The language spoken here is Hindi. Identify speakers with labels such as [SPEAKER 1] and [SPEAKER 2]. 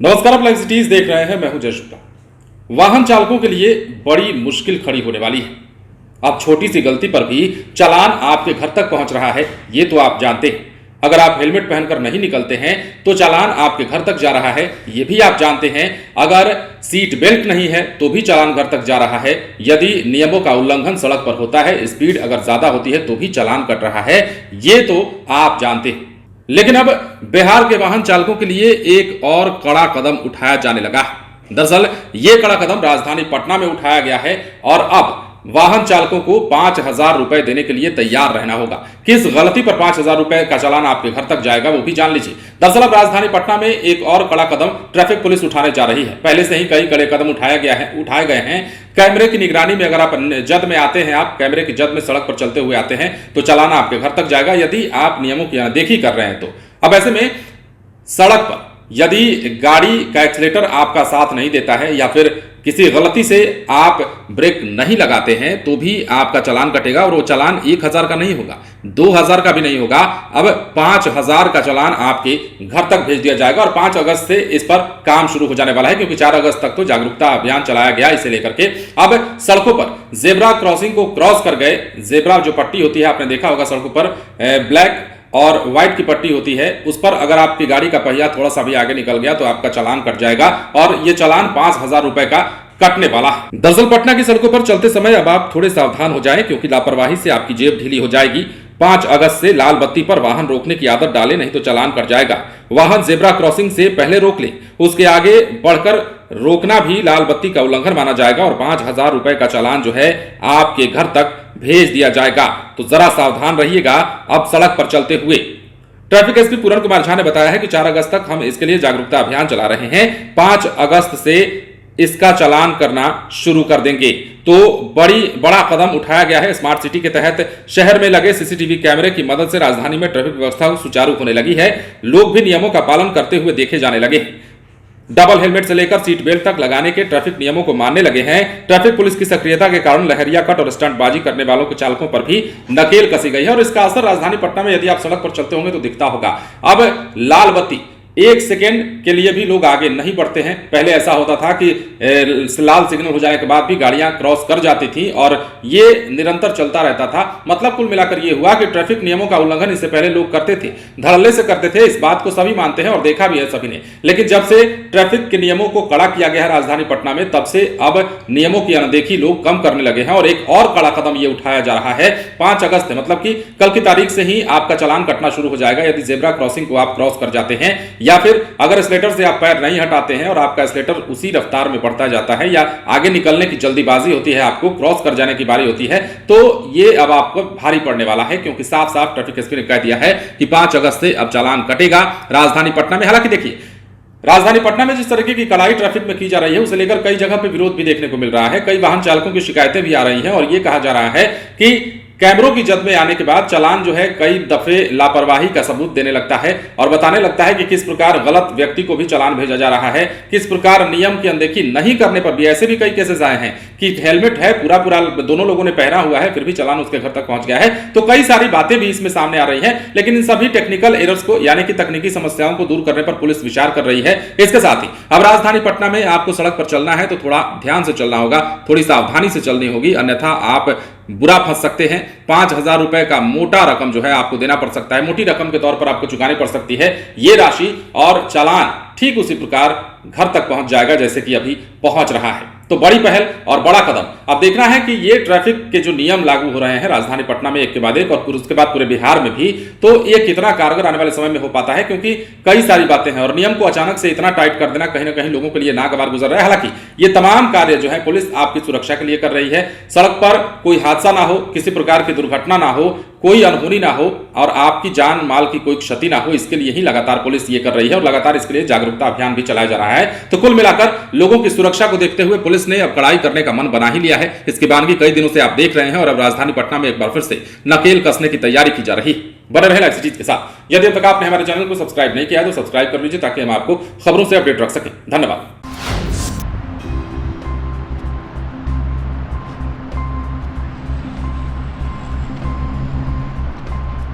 [SPEAKER 1] नमस्कार, आप लाइव सिटीज देख रहे हैं। मैं हूं जय शुक्ला। वाहन चालकों के लिए बड़ी मुश्किल खड़ी होने वाली है। अब छोटी सी गलती पर भी चालान आपके घर तक पहुंच रहा है, ये तो आप जानते हैं। अगर आप हेलमेट पहनकर नहीं निकलते हैं तो चालान आपके घर तक जा रहा है, ये भी आप जानते हैं। अगर सीट बेल्ट नहीं है तो भी चालान घर तक जा रहा है। यदि नियमों का उल्लंघन सड़क पर होता है, स्पीड अगर ज्यादा होती है तो भी चालान कट रहा है, ये तो आप जानते हैं। लेकिन अब बिहार के वाहन चालकों के लिए एक और कड़ा कदम उठाया जाने लगा है। दरअसल ये कड़ा कदम राजधानी पटना में उठाया गया है और अब वाहन चालकों को 5,000 रुपए देने के लिए तैयार रहना होगा। किस गलती पर 5,000 रुपए का चालान आपके घर तक जाएगा वो भी जान लीजिए। दरअसल अब राजधानी पटना में एक और कड़ा कदम ट्रैफिक पुलिस उठाने जा रही है। पहले से ही कई कड़े कदम उठाए गए हैं। कैमरे की निगरानी में अगर आप जद में आते हैं, आप कैमरे की जद में सड़क पर चलते हुए आते हैं तो चालान आपके घर तक जाएगा, यदि आप नियमों की अनदेखी कर रहे हैं तो। अब ऐसे में सड़क पर यदि गाड़ी का एक्सीलेटर आपका साथ नहीं देता है या फिर किसी गलती से आप ब्रेक नहीं लगाते हैं तो भी आपका चालान कटेगा। और वो चालान 1,000 का नहीं होगा, 2,000 का भी नहीं होगा। अब 5,000 का चालान आपके घर तक भेज दिया जाएगा और 5 अगस्त से इस पर काम शुरू हो जाने वाला है, क्योंकि 4 अगस्त तक तो जागरूकता अभियान चलाया गया इसे लेकर के। अब सड़कों पर जेब्रा क्रॉसिंग को क्रॉस कर गए, जेब्रा जो पट्टी होती है आपने देखा होगा सड़कों पर, ब्लैक और व्हाइट की पट्टी होती है, उस पर अगर आपकी गाड़ी का पहिया थोड़ा सा भी आगे निकल गया तो आपका चालान कट जाएगा और यह चालान 5,000 रुपए का कटने वाला है। दरअसल पटना की सड़कों पर चलते समय अब आप थोड़े सावधान हो जाएं, क्योंकि लापरवाही से आपकी जेब ढीली हो जाएगी। 5 अगस्त से लाल बत्ती पर वाहन रोकने की आदत डालें, नहीं तो चालान कट जाएगा। वाहन जेब्रा क्रॉसिंग से पहले रोक ले, उसके आगे बढ़कर रोकना भी लाल बत्ती का उल्लंघन माना जाएगा और 5,000 रुपए का चालान जो है आपके घर तक भेज दिया जाएगा। तो जरा सावधान रहिएगा अब सड़क पर चलते हुए। ट्रैफिक एसपी पूरन कुमार झा ने बताया है कि 4 अगस्त तक हम इसके लिए जागरूकता अभियान चला रहे हैं। 5 अगस्त से इसका चालान करना शुरू कर देंगे। तो बड़ा कदम उठाया गया है। स्मार्ट सिटी के तहत शहर में लगे सीसीटीवी कैमरे की मदद से राजधानी में ट्रैफिक व्यवस्था सुचारू होने लगी है। लोग भी नियमों का पालन करते हुए देखे जाने लगे। डबल हेलमेट से लेकर सीट बेल्ट तक लगाने के ट्रैफिक नियमों को मानने लगे हैं। ट्रैफिक पुलिस की सक्रियता के कारण लहरिया कट और स्टंटबाजी करने वालों के चालकों पर भी नकेल कसी गई है और इसका असर राजधानी पटना में यदि आप सड़क पर चलते होंगे तो दिखता होगा। अब लाल बत्ती 1 सेकेंड के लिए भी लोग आगे नहीं बढ़ते हैं। पहले ऐसा होता था कि लाल सिग्नल हो जाने के बाद भी गाड़ियां क्रॉस कर जाती थी और ये निरंतर चलता रहता था। मतलब कुल मिलाकर ये हुआ कि ट्रैफिक नियमों का उल्लंघन इससे पहले लोग करते थे, धड़ल्ले से करते थे। इस बात को सभी मानते हैं और देखा भी है सभी ने। लेकिन जब से ट्रैफिक के नियमों को कड़ा किया गया है राजधानी पटना में, तब से अब नियमों की अनदेखी लोग कम करने लगे हैं। और एक और कड़ा कदम ये उठाया जा रहा है। 5 अगस्त मतलब कि कल की तारीख से ही आपका चालान कटना शुरू हो जाएगा यदि जेब्रा क्रॉसिंग को आप क्रॉस कर जाते हैं या फिर अगर स्लेटर से आप पैर नहीं हटाते हैं और आपका स्लेटर उसी रफ्तार में बढ़ता जाता है या आगे निकलने की जल्दीबाजी होती है, आपको क्रॉस कर जाने की बारी होती है, तो ये अब आपको भारी पड़ने वाला है। क्योंकि साफ साफ ट्रैफिक एसपी ने कह दिया है कि 5 अगस्त से अब चालान कटेगा राजधानी पटना में। हालांकि देखिए, राजधानी पटना में जिस तरीके की कड़ाई ट्रैफिक में की जा रही है उसे लेकर कई जगह पे विरोध भी देखने को मिल रहा है। कई वाहन चालकों की शिकायतें भी आ रही हैं और यह कहा जा रहा है कि कैमरों की जद में आने के बाद चालान जो है कई दफे लापरवाही का सबूत देने लगता है और बताने लगता है कि किस प्रकार गलत व्यक्ति को भी चालान भेजा जा रहा है, किस प्रकार नियम की अनदेखी नहीं करने पर भी। ऐसे भी कई केसेस आए हैं कि हेलमेट है, पूरा दोनों लोगों ने पहना हुआ है, फिर भी चालान उसके घर तक पहुंच गया है। तो कई सारी बातें भी इसमें सामने आ रही है। लेकिन इन सभी टेक्निकल एरर्स को यानी कि तकनीकी समस्याओं को दूर करने पर पुलिस विचार कर रही है। इसके साथ ही अब राजधानी पटना में आपको सड़क पर चलना है तो थोड़ा ध्यान से चलना होगा, थोड़ी सावधानी से चलनी होगी, अन्यथा आप बुरा फंस सकते हैं। 5,000 रुपए का मोटा रकम जो है आपको देना पड़ सकता है, मोटी रकम के तौर पर आपको चुकानी पड़ सकती है ये राशि, और चालान ठीक उसी प्रकार घर तक पहुंच जाएगा जैसे कि अभी पहुंच रहा है। तो बड़ी पहल और बड़ा कदम। अब देखना है कि ये ट्रैफिक के जो नियम लागू हो रहे हैं राजधानी पटना में एक के बाद एक और उसके बाद पूरे बिहार में भी, तो ये कितना कारगर आने वाले समय में हो पाता है, क्योंकि कई सारी बातें हैं और नियम को अचानक से इतना टाइट कर देना कहीं ना कहीं लोगों के लिए नागवार गुजर रहा है। हालांकि ये तमाम कार्य जो है पुलिस आपकी सुरक्षा के लिए कर रही है। सड़क पर कोई हादसा ना हो, किसी प्रकार की दुर्घटना ना हो, कोई अनहोनी ना हो और आपकी जान माल की कोई क्षति ना हो, इसके लिए ही लगातार पुलिस ये कर रही है और लगातार इसके लिए जागरूकता अभियान भी चलाया जा रहा है। तो कुल मिलाकर लोगों की सुरक्षा को देखते हुए पुलिस ने अब कड़ाई करने का मन बना ही लिया है। इसकी बानगी कई दिनों से आप देख रहे हैं और अब राजधानी पटना में एक बार फिर से नकेल कसने की तैयारी की जा रही है। बने रहे लाइव सिटीज के साथ। यदि अब तक आपने हमारे चैनल को सब्सक्राइब नहीं किया तो सब्सक्राइब कर लीजिए ताकि हम आपको खबरों से अपडेट रख सकें। धन्यवाद।